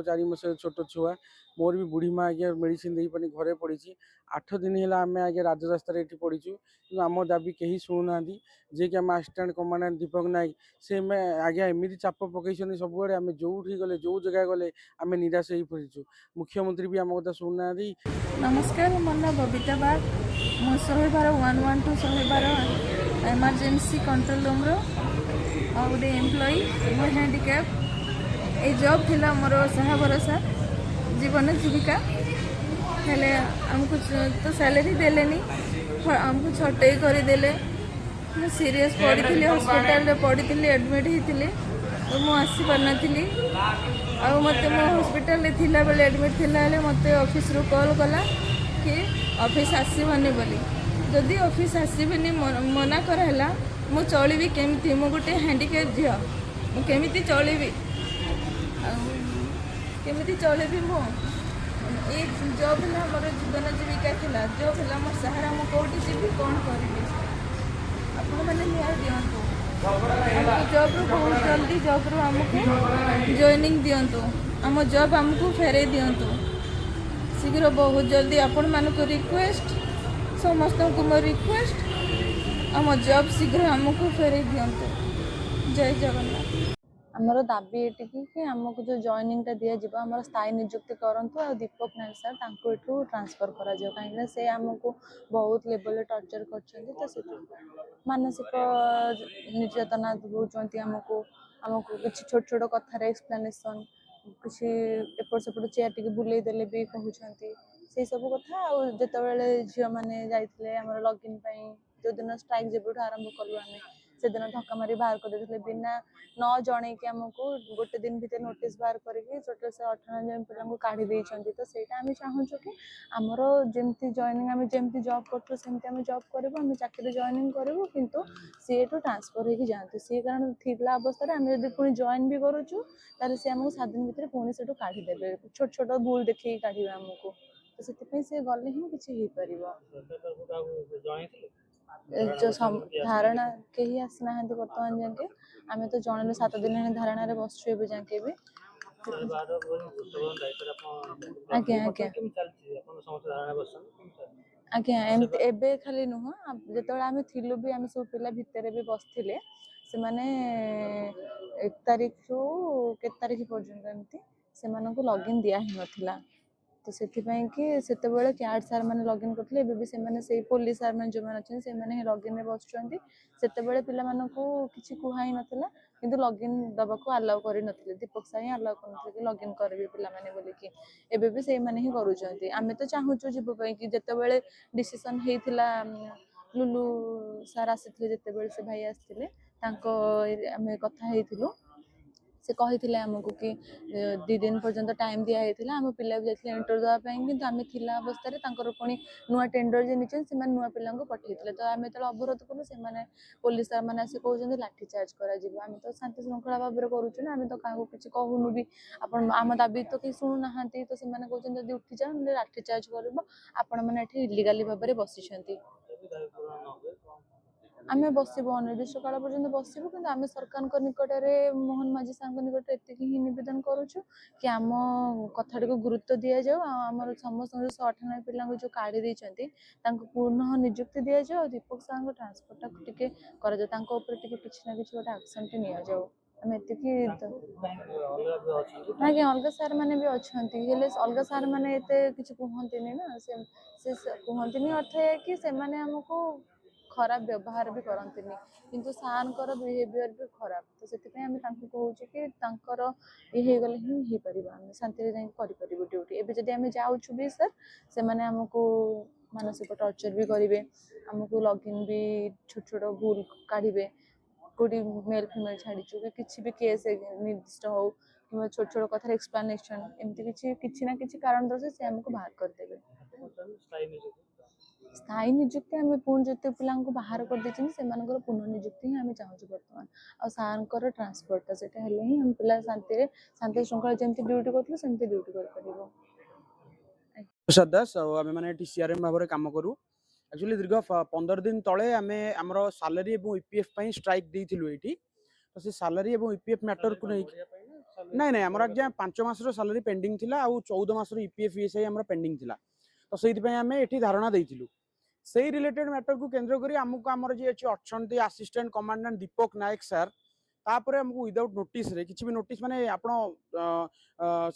4 मास छोट छुआ मोर भी बुढ़ी माँ आज्ञा मेडिसिन दे पानी घरे पड़ी 8 दिन है आम आगे राजरास्तार ये पड़ीचु कि आम दाबी कहीं शुणुना जे कि आम आसिस्टाट कमांडेंट दीपक नायक से आज्ञा एमती चाप पकई सब आम जो गले जो जगह गले आम निराश हो पड़ीचु मुख्यमंत्री भी आम कथा शुणुना। नमस्कार मो ना बबीता बाग मु 112 112 एमरजेंसी कंट्रोल रूम रो गोटे एम्प्लॉई मो हैंडिकैप ये जॉब थिला मोर साहा भरोसा जीवन जीविका हेले आमको तो सैलरी देलेनी आमको छटई करदेले मुझे सीरीयस पड़ी थी हॉस्पिटल पड़ी थी एडमिट होती तो मुझे आसी पारि आ मत मो हॉस्पिटल थिला बेले एडमिट थिला बेले मत ऑफिस रू कॉल कला कि ऑफिस आसबनी बोली जदि ऑफिस आसबनी मना कराला मु चलि केमी मु गोटे हैंडिकैप झील मुझे चलि केमी चलि मु ये जॉब है मोर जीवन जीविका थिला जॉब है मोर सहारा मु कौटी जी कौन करी आपण मैंने न्याय दिंतु जॉब रू बहुत जल्दी जॉब रू आमको जॉइनिंग दिंतु आम जॉब आमको फेरे दिंतु शीघ्र बहुत जल्दी आपण मानक रिक्वेस्ट समस्त को मो रिक्वेस्ट आम जॉब शीघ्र आमको फेरे दिंतु। जय जगन्नाथ। आमर दाबी ये कि आमको जो जॉइनिंग दि जाए स्थायी नियुक्ति करूँ आ दीपक नायक सर यू ट्रांसफर कर कहीं से आमको बहुत लेवल टर्चर कर मानसिक निर्यातना दूसरी आमको आमको किसी छोट छोट कथार एक्सप्लेनेसन किसी एपट सेपट चेयर टी बुले देले भी कहते से सब कथा आते झील मैंने जाते लगिन जो दिन स्ट्राइक जब आरंभ कलु आम से दिन धक्का मारी बाहर कर बिना न जन कि आमको गोटे दिन भर नोटिस बाहर करके टोटल से 18 जन पिला काढ़ी तो सहीटा आम चाहूँ कि आमर जमी जॉइनिंग आम जमी जॉब करते जॉब करूँ चाकरी जॉइनिंग करूँ किंतु सी ट्रांसफर हो जाते सी कारण थिला अवस्था आम जब पुणी जॉइन भी करूँ तार सी आमको 7 दिन भर पुणी से काढ़ीदे छोट छोट भूल देखिए काढ़े आमको तो से गले ही किसी हो पार जो धारणा कहीं आसना बर्तमान जाके आम तो जन 7 दिन धारणा बसु ए जाके भी आज्ञा आज्ञा एमती एबे खाली नुह जो आम थिलु भी आम सब पिला भितर भी बसते से माने 1 तारिख रु के तारिख पर्यंत एमती से लॉगिन दिया ही नथिला तो से क्याड सार मैंने लॉगिन करते से पुलिस सार मैंने जो अच्छे से लॉगिन बसुँच से किसी कहुई नाला कि लॉगिन दबा को आलाउ कर दीपक सार ही आलाउ कर लॉगिन करेंगे पे बोलिकी एबे भी से ही करुँच आम तो चाहूँ जीवाई कि जिते डिसीजन होता लुलु सार आसी जिते से भाई आसते आम कथा से कही आमको कि 2 दिन पर्यंत टाइम दिखाई आम पिला भी जाते इंटरव्यू देवाई कि आम थिला अवस्था पुणी नुआ टेंडर जे नीचे से नुआ पिला पठे तो आम जो अवरोध कलु से पुलिस सार मैंने आसी कहते लाठीचार्ज करें तो शांति श्रृंखला भाव में करुँ ना आम तो क्या किसी कहूनु भी आम दाबी तो कहीं शुणुना तो से कहते उठी जाओ लाठीचार्ज कर आपण मैंने इलिगाली भाव में बसी आम बसबू अनिर्दिष्ट काल पर्यंत बसबू कि आम सरकार निकट में मोहन माझी सार निकट एति ही नवेदन करुचु कि आम कथा को गुरुत्व दि जाऊ आम समस्त 198 पिला जो काढ़ी देती पुनः नियुक्ति दि जाऊ दीपक सार ट्रांसफर टे किसी ना कि गोटे एक्शन टे नि जाऊ आम एति आज्ञा अलग सार मैंने भी अच्छा अलग सार मैंने किसी कहते ना से कहते अर्थ है कि आमको खराब व्यवहार भी करते किंतु सार बिहेवियर भी खराब तो से कहूँ कि ये गले ही हो पार आम शांति जापर ड्यूटी एवं जब आम जाऊँ भी सर से आमको मानसिक टर्चर भी करेंगे आमको लॉगिन भी छोट छोट भूल काढ़े कौटी मेल फिमेल छाड़ीचु कि किसी भी केस निर्दिष्ट हो कि छोट छोट कथार एक्सप्लेनेशन एमती किसी ना कि कारण दर्शा से आमको बाहर करदे स्थायी नियुक्ति आम पुणी जो पिला बाहर कर पुनः नियुक्ति ही आम चाहूँ बर्तमान आ सार ट्रांसफरटा से ही हम पिला शांति श्रृंखला जमी ड्यूटी करते ड्यूटी कर दास आम मैंने सीआरएम भाव में कम करूँ एक्चुअली दीर्घ 15 दिन तले आम आमर सालारी और ईपीएफ स्ट्राइक देलु ये तो से सालारी और ईपीएफ मैटर को नहीं ନାଇଁ ନାଇଁ ଆମର ଆଜ୍ଞା 5 ମାसର ସାଲାरी पेंडिंग थिला आउ 14 मासर ईपीएफ ईएसआई हमर पेंडिंग थिला तो सेति पय हमें एठी धारणा देइथिलु सेही रिलेटेड मैटर को केंद्र करी हमको हमर जे अछि अछंती असिस्टेंट कमांडेंट दीपक नायक सर तापरे हमको विदाउट नोटिस रे किछि भी नोटिस माने आपण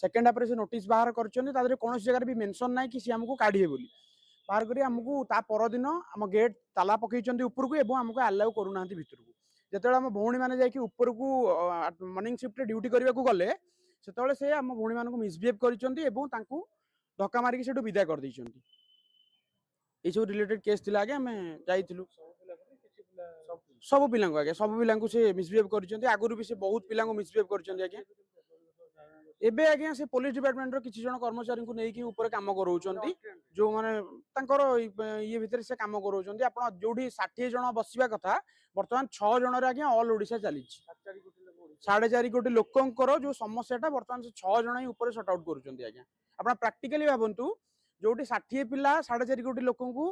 सेकंड हाफ रे से नोटिस बाहर करछन तादरे कोनोस जगह भी मेंशन नाही कि से हमको काढिए बोली बाहर करी हमको ता पर दिन हम गेट ताला पकैचंदी ऊपर को एवं हमको अलाउ करू नांती भीतर को जेतेबेले हम भौणी माने जाय कि ऊपर को मॉर्निंग शिफ्ट रे ड्यूटी करबा को गले सेतेबेले से हम भौणी मानको मिसबिहेव करिसंती एवं तांको धक्का मारिक सेटु विदा कर दैचंती ए सब रिलेटेड केस थिला आगे हमें जाइथिलु सब पिलांको आगे सब पिलांको से मिसबिहेव करिसंती आगुरु भी से बहुत पिलांको मिसबिहेव करिसंती आगे एबे आगे से पुलिस डिपार्टमेंट रो किछि जण कर्मचारी को नेकी ऊपर काम करौचंती जो माने तांकर ये भीतर से काम करौचंती आपण जोडी 60 जण बसिबा कथा वर्तमान 6 जण रे आगे ऑल ओडिसा चली 4.5 कोटी लोकंकर जो समस्याटा वर्तमान से 6 जण ही ऊपर सॉर्ट आउट करूचंती आगे आपण प्रैक्टिकली भाबंतु जोडी 60 पिला 4.5 कोटी लोकन को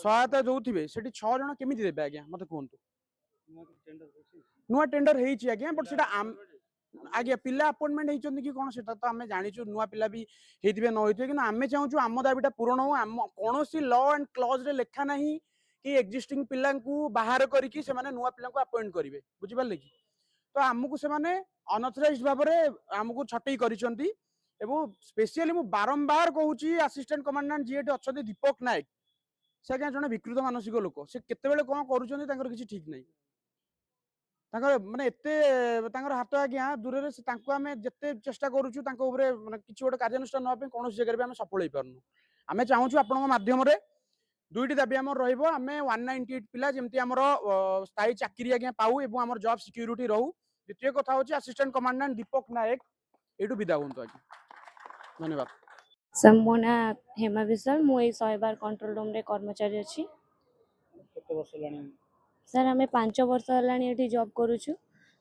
सहायता जोथिबे सेठी 6 जण केमिति देबे आगे मते कोहंतु नुआ टेंडर हेइची आगे बट सेटा आगे पिला अपॉइंटमेंट हेइचंती कि कोन सेटा तो हमें जानिचु नुआ पिला भी हेइतिबे न होइतिबे कि आमे चाहूछु आम दाबीटा पूर्ण हो आम कोनोसी लॉ एंड क्लॉज रे लेखा नाही कि एक्जिस्टिंग पिला को बाहर करिकि से माने नुआ पिला को अपॉइंट करिवे बुझि पाले कि तो आमको से माने अनऑथराइज्ड भाबरे आमको छटई करिसंती एवं स्पेशली मु बारंबार कहूची असिस्टेंट कमांडेंट जीएटी अछंती दीपक नायक से क्या जने विकृत मानसिक लोक से केतेबेले कोन करूचंती तांकर किछि ठीक नाही तांकर माने एते तांकर हाथ आज्ञा दूर रे से तांको हमें जत्ते चेष्टा करूछु तांको ऊपरे माने किछि गोटे कार्यानुष्ठान न पे कोनोस जगह रे हमें सफल होई परनु हमें चाहूछु आपन माध्यम रे दुईटी दाबी हमर रहइबो हमें 198 पिला जेमति हमर स्थायी चाकरी आज्ञा पाऊ एवं हमर जॉब सिक्योरिटी रहू द्वितीय कथा होची असिस्टेंट कमांडेंट दीपक नायक एटू विदा होंतो आज्ञा धन्यवाद सर मो ना हेमा विशाल मु 100 बार कंट्रोल रूम रे कर्मचारी अछि सर आम 5 वर्ष है जॉब करुचु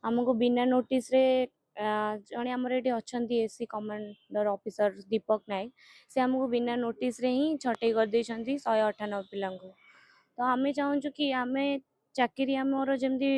आमको बिना नोटिस रे जड़े आमर ये अच्छा एसी कमांडर ऑफिसर दीपक नायक से आमको बिना नोटिस रे ही छटई कर दे 198 पिला तो आम चाहूँ कि आम चाकरी आमर जमी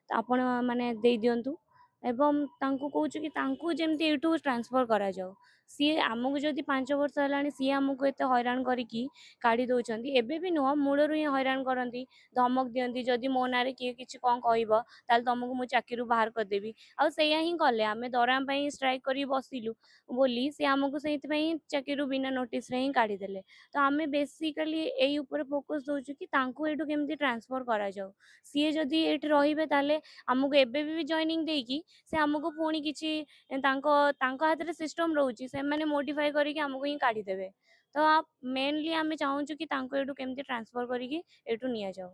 आपण मैंने दे दिंतु एवं कहूँ कि जमी यू ट्रांसफर करा जाओ सी आमको जदि 5 वर्ष है सी आमको एत हैरान करी काढ़ी दौरान एबे भी नुह मूलर ही हैरान करती धमक दिखती जदि मो ना किए कि कौन कह तुमको मुझे चाकरी बाहर करदेवी आउ से ही कले आम दरमाप स्ट्राइक कर बसिलु बोली सी आमको से चाकरी बिना नोटिस रे ही काढ़ीदे तो आम बेसिकली यही फोकस दौचु कि ये केमती ट्रांसफर करा जाओ सी जदि ये रे आमको एबे भी जॉइनिंग देकी से आमको पुणी किसी हाथ में सिस्टम रोचे से मैंने मोडिफाई करके आमको ही काढ़ीदेवे तो आप मेनली आम चाहूँ कि ये केमती ट्रांसफर करके नि जाओ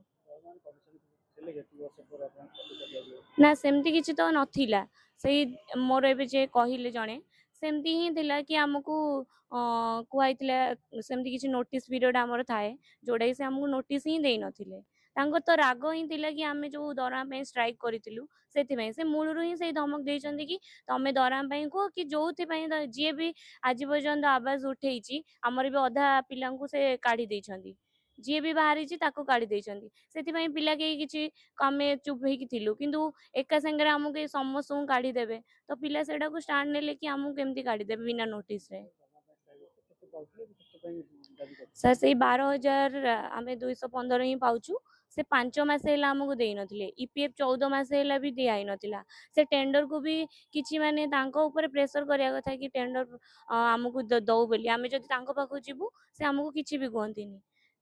ना सेमती किसी तो नथिला से मोर ए जे कहले जड़े सेमती ही थिला कि आमको कहला सेमती किसी नोटिस पीरियड आमर थाए जोड़ा से आमको नोटिस ही दे नथिले तांको तो राग ही थिला कि आमे जो दरमाप स्ट्राइक करूँ से मूलर ही से धमक देते कि तुम दरमाप कह कि जो जी भी आज पर्यंत आवाज उठे आमर भी अधा पिला से काढ़ी देछंती जी भी बाहरी काढ़ी देछंती से पिला कि आमे चुप हो किंतु एका संगे आमको समस्त काढ़ीदेवे तो पिला से स्टार्ट ने कि आमको केमती काढ़ीदेवे बिना नोटिस रे सर से 12,000 आम 215 ही पाचु से 5 मास आमको दे नथिले ईपीएफ 14 मास भी दिया नथिला से टेंडर को भी किछि माने तांको ऊपर प्रेशर करिया कथा कि टेंडर आमको दौ बोली आमे जदि तांको पाखु जीवु से आमको किछि भी कहंतीनी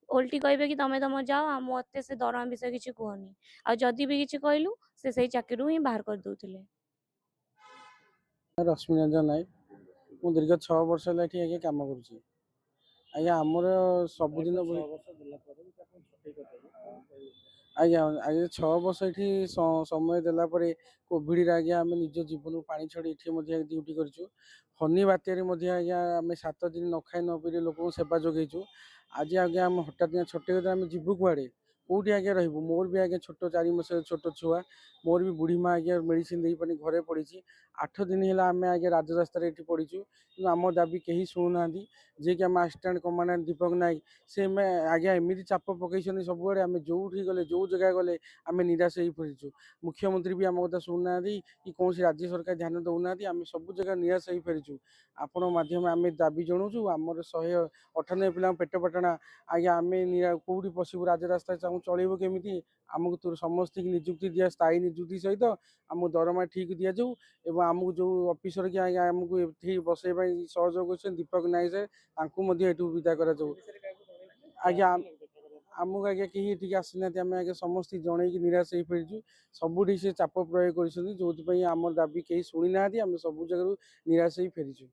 उल्टी कहबे कि तमे तम जाओ मते से दरमा विषय किछि कहनी आ जदि भी किछि कहलु से सही चाकरी ही बाहर कर दउथिले रश्मि रंजन नायक मु दीर्घ 6 वर्ष है आगे काम करुँची आज्ञा आमर सबुदिन आज्ञा आगे 6 वर्ष ये समय देलापर कोविड आज्ञा आम निज जीवन पानी छड़ी ये ड्यूटी करूँ फनी बात्यारे आज्ञा आम 7 दिन न खाई न पी लोक सेवा जोगेचु आज आज्ञा आम हठात छटई आम जीवु कुआड़े କୋଉଠି ଆଜ୍ଞା ରହିବୁ ମୋର ବି ଆଜ୍ଞା ଛୋଟ 4 ମାସର ଛୋଟ ଛୁଆ ମୋର ବି ବୁଢ଼ୀ ମା ଆଜ୍ଞା ମେଡ଼ିସିନ ଦେଇପାରୁନି ଘରେ ପଡ଼ିଛି 8 ଦିନ ହେଲା ଆମେ ଆଜ୍ଞା ରାଜରାସ୍ତାରେ ଏଠି ପଡ଼ିଛୁ କିନ୍ତୁ ଆମ ଦାବି କେହି ଶୁଣୁନାହାନ୍ତି ଯିଏକି ଆମ ଆସିଷ୍ଟାଣ୍ଟ କମାଣ୍ଡାଣ୍ଟ ଦୀପକ ନାୟକ ସେ ଆଜ୍ଞା ଏମିତି ଚାପ ପକେଇଛନ୍ତି ସବୁଆଡ଼େ ଆମେ ଯୋଉଠି ଗଲେ ଯୋଉ ଜାଗା ଗଲେ ଆମେ ନିରାଶ ହେଇ ପଡ଼ିଛୁ ମୁଖ୍ୟମନ୍ତ୍ରୀ ବି ଆମ କଥା ଶୁଣୁନାହାନ୍ତି କି କୌଣସି ରାଜ୍ୟ ସରକାର ଧ୍ୟାନ ଦେଉନାହାନ୍ତି ଆମେ ସବୁ ଜାଗା ନିରାଶ ହେଇ ଫେରିଛୁ ଆପଣ ମାଧ୍ୟମରେ ଆମେ ଦାବି ଜଣାଉଛୁ ଆମର 198 ପିଲାଙ୍କ ପେଟ ପାଟଣା ଆଜ୍ଞା ଆମେ କୋଉଠି ପଶିବୁ ରାଜରାସ୍ତାରେ ଚାହୁଁ ଚଳିବୁ କେମିତି ଆମକୁ ସମସ୍ତଙ୍କୁ ନିଯୁକ୍ତି ଦିଆ ସ୍ଥାୟୀ ନିଯୁକ୍ତି ସହିତ ଆମକୁ ଦରମା ଠିକ୍ ଦିଆଯାଉ ଏବଂ ଆମକୁ ଯେଉଁ ଅଫିସର କି ଆଜ୍ଞା ଆମକୁ ଏଠି ବସାଇବା ପାଇଁ ସହଯୋଗ କରୁଛନ୍ତି ଦୀପକ ନାୟକ ସାର୍ ତାଙ୍କୁ ମଧ୍ୟ ଏଠୁ ବିଦା କରାଯାଉ ଆଜ୍ଞା ଆମକୁ ଆଜ୍ଞା କେହି ଏଠିକି ଆସିନାହାନ୍ତି ଆମେ ଆଜ୍ଞା ସମସ୍ତେ ଜଣେଇକି ନିରାଶ ହେଇପାରିଛୁ ସବୁଠି ସେ ଚାପ ପ୍ରୟୋଗ କରିଛନ୍ତି ଯୋଉଥିପାଇଁ ଆମ ଦାବି କେହି ଶୁଣି ନାହାନ୍ତି ଆମେ ସବୁ ଜାଗାରୁ ନିରାଶ ହେଇ ଫେରିଛୁ।